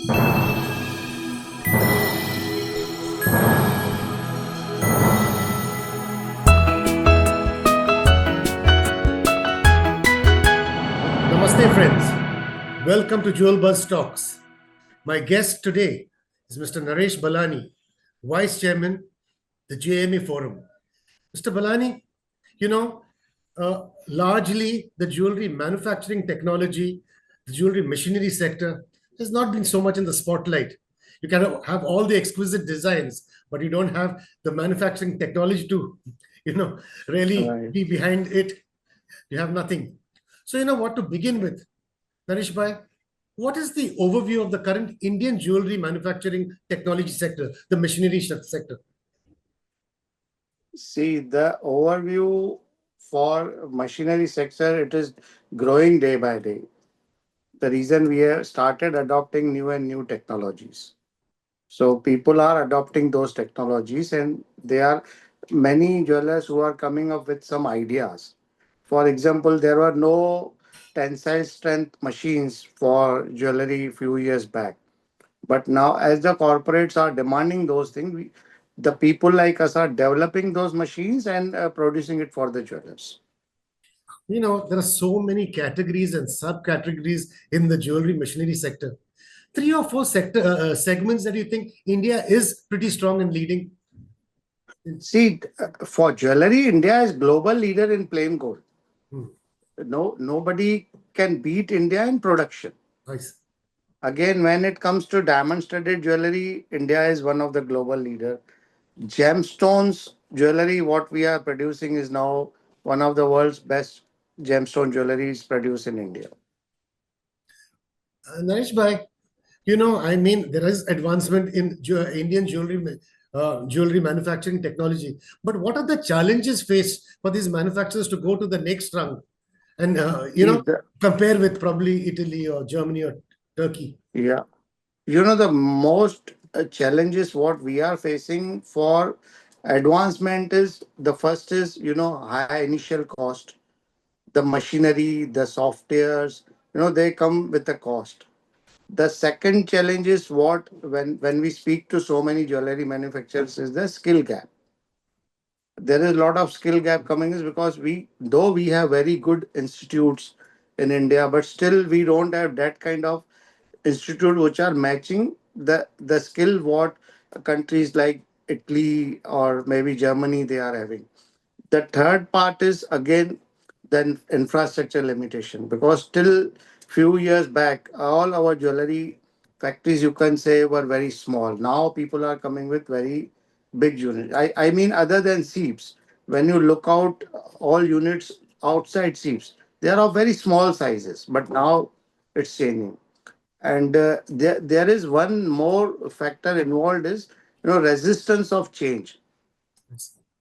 Namaste, friends. Welcome to JewelBuzz Talks. My guest today is Mr. Naresh Balani, Vice Chairman, the JMA FORUM. Mr. Balani, you know, largely the jewelry manufacturing technology, the jewelry machinery sector has not been so much in the spotlight. You can have all the exquisite designs, but you don't have the manufacturing technology to, really Right. be behind it. You have nothing. So, what to begin with? Naresh Bhai, what is the overview of the current Indian jewelry manufacturing technology sector, the machinery sector? See, the overview for machinery sector, it is growing day by day. The reason we have started adopting new and new technologies. So people are adopting those technologies, and there are many jewelers who are coming up with some ideas. For example, there were no tensile strength machines for jewelry a few years back. But now, as the corporates are demanding those things, the people like us are developing those machines and producing it for the jewelers. There are so many categories and subcategories in the jewelry machinery sector. Three or four segments that you think India is pretty strong in leading. See, for jewelry, India is global leader in plain gold. Hmm. No, nobody can beat India in production. Nice. Again, when it comes to diamond studded jewelry, India is one of the global leader. Gemstones jewelry, what we are producing is now one of the world's best gemstone jewelry is produced in India. Naresh Bhai, there is advancement in Indian jewelry manufacturing technology. But what are the challenges faced for these manufacturers to go to the next rung and, See, the, compare with probably Italy or Germany or Turkey? yeah, the most challenges what we are facing for advancement is the first is high initial cost, the machinery, the softwares, they come with a cost. The second challenge is what when we speak to so many jewelry manufacturers is the skill gap. There is a lot of skill gap coming is because we have very good institutes in India, but still we don't have that kind of institute which are matching the skill what countries like Italy or maybe Germany they are having. The third part is again the infrastructure limitation because till few years back all our jewelry factories you can say were very small. Now people are coming with very big units. I mean other than seeps, when you look out all units outside seeps, they are of very small sizes, but now it's changing. And there is one more factor involved is resistance of change.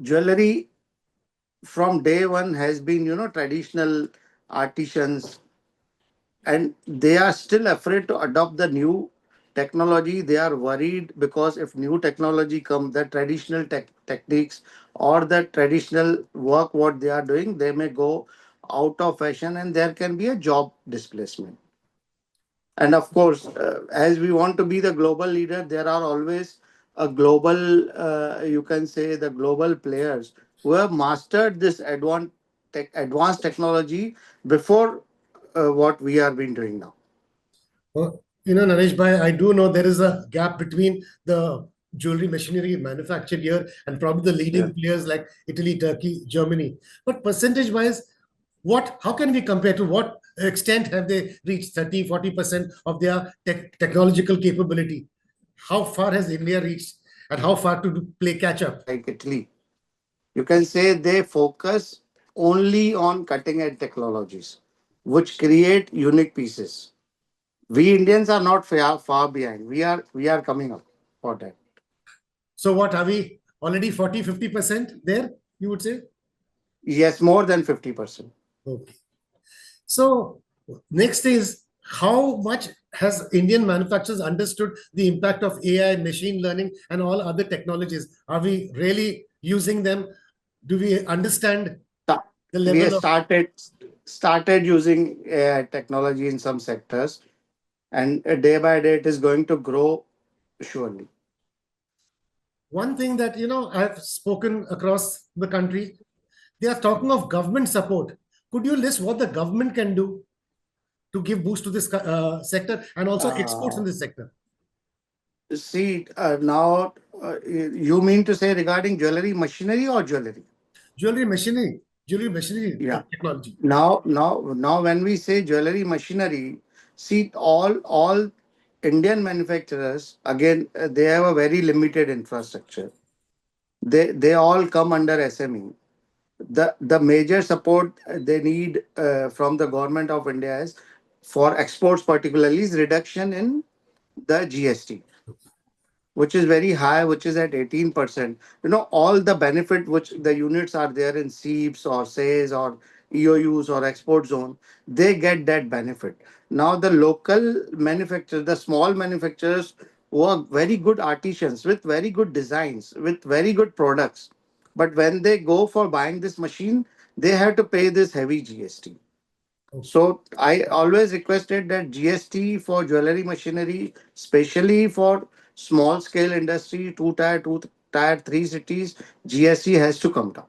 Jewelry from day one has been traditional artisans, and they are still afraid to adopt the new technology. They are worried because if new technology comes, the traditional techniques or the traditional work what they are doing, they may go out of fashion and there can be a job displacement. And of course, as we want to be the global leader, there are always a global, you can say, the global players who have mastered this advanced technology before what we are been doing now. Well, Naresh Bhai, I do know there is a gap between the jewelry machinery manufactured here and probably the Yeah. leading players like Italy, Turkey, Germany. But percentage-wise, how can we compare? To what extent have they reached 30, 40% of their technological capability? How far has India reached and how far to play catch up? Like Italy, you can say they focus only on cutting edge technologies, which create unique pieces. We Indians are not far behind. We are coming up for that. So what, are we already 40, 50% there, you would say? Yes, more than 50%. Okay. So next is, how much has Indian manufacturers understood the impact of AI, machine learning, and all other technologies? Are we really using them? Do we understand the We have level of? started using AI technology in some sectors. and day by day it is going to grow surely. One thing that, I've spoken across the country, they are talking of government support. Could you list what the government can do to give boost to this sector and also exports in Uh, this sector? See, now you mean to say regarding jewelry machinery or jewelry? Jewelry machinery, jewelry machinery Yeah. technology. Now, when we say jewelry machinery, see, all Indian manufacturers again, they have a very limited infrastructure. They all come under SME. The major support they need from the government of India is for exports, particularly, is reduction in the GST, which is very high, which is at 18%. All the benefit which the units are there in SEEPs or SAYS or EOUs or export zone, they get that benefit. Now, the local manufacturers, the small manufacturers who are very good artisans with very good designs, with very good products. But when they go for buying this machine, they have to pay this heavy GST. So I always requested that GST for jewelry machinery, especially for small scale industry, two tier three cities, GST has to come down.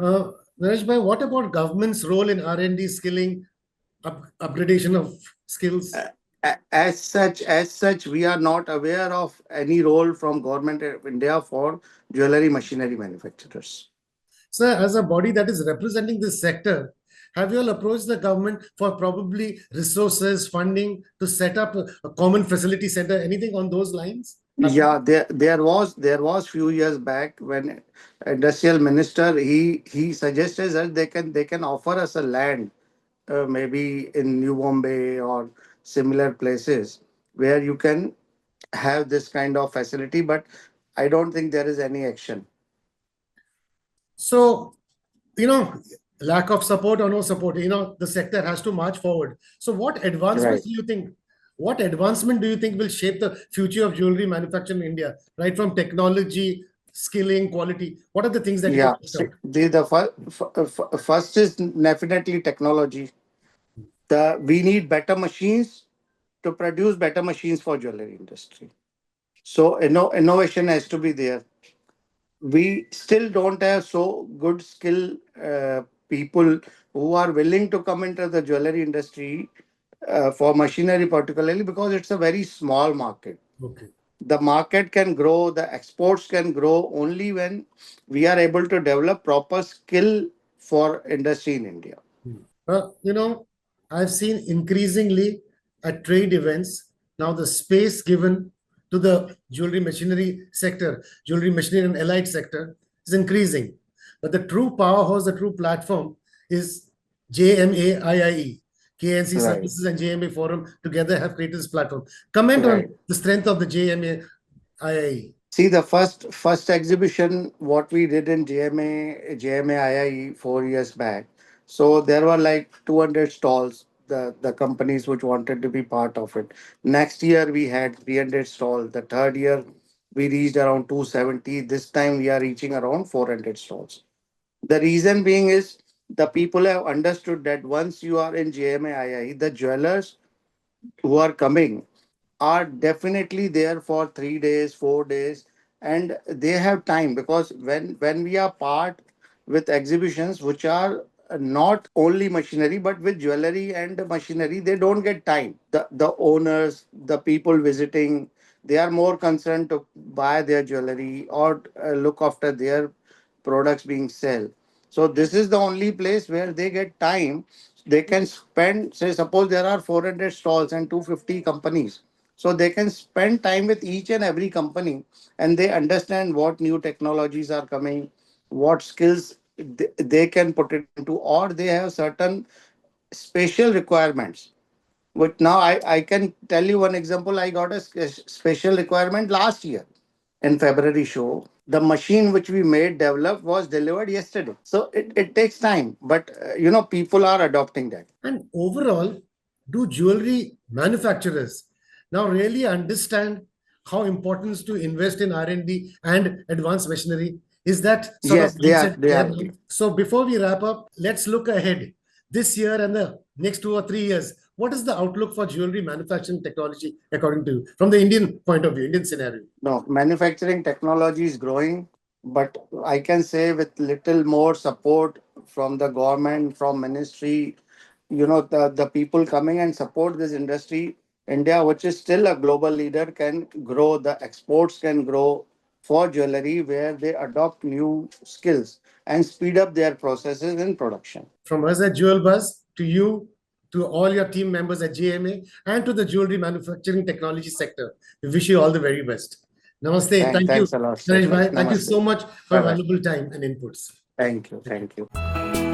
Uh, Naresh bhai, what about government's role in R&D skilling, upgradation of skills? As such, we are not aware of any role from government of India for jewelry machinery manufacturers. Sir, as a body that is representing this sector, have you all approached the government for probably resources, funding to set up a common facility center, anything on those lines? Yeah, there was few years back when industrial minister he suggested that they can offer us a land, maybe in New Bombay or similar places where you can have this kind of facility, but I don't think there is any action. So, you know, lack of support or no support, the sector has to march forward. So, what Right. advancements do you think? What advancement do you think will shape the future of jewelry manufacturing in India, right from technology, skilling, quality? What are the things that you could Yeah. list So out? first is definitely technology. We need better machines to produce better machines for jewelry industry. So innovation has to be there. We still don't have so good skill people who are willing to come into the jewelry industry for machinery, particularly because it's a very small market. Okay. The market can grow, the exports can grow only when we are able to develop proper skill for industry in India. I've seen increasingly at trade events now the space given to the jewelry machinery sector, jewelry machinery and allied sector is increasing. But the true powerhouse, the true platform is JMAIIE. KNC Right. Services and JMA Forum together have created this platform. Comment on Right. the strength of the JMAIIE. See, the first exhibition what we did in JMAIIE 4 years back. So there were like 200 stalls. The companies which wanted to be part of it. Next year we had 300 stalls. The third year we reached around 270. This time we are reaching around 400 stalls. The reason being is the people have understood that once you are in JMAIIE, the jewelers who are coming are definitely there for 3 days, 4 days, and they have time because when we are part with exhibitions which are not only machinery but with jewelry and machinery, they don't get time. The owners, the people visiting, they are more concerned to buy their jewelry or look after their products being sold. So this is the only place where they get time. They can spend, say, suppose there are 400 stalls and 250 companies. So they can spend time with each and every company and they understand what new technologies are coming, what skills they can put it into, or they have certain special requirements. But now I can tell you one example. I got a special requirement last year in February show. The machine which we made, developed, was delivered yesterday. So it takes time, but people are adopting that. And overall, do jewelry manufacturers now really understand how important is to invest in R&D and advanced machinery? Is that sort of Yes, they are. mindset They there are. now? So before we wrap up, let's look ahead this year and the next 2 or 3 years. what is the outlook for jewelry manufacturing technology according to you, from the Indian point of view, Indian scenario? No, manufacturing technology is growing, but I can say with little more support from the government, from ministry, the people coming and support this industry, India, which is still a global leader, can grow. The exports can grow for jewelry where they adopt new skills and speed up their processes in production. From us at JewelBuzz to you, to all your team members at JMA, and to the jewelry manufacturing technology sector, we wish you all the very best. Namaste. Thank you, Thanks a lot, sir. Naresh Bhai. Thank you Namaste. so much for Bye your bye. valuable time and inputs. Thank you. Thank you.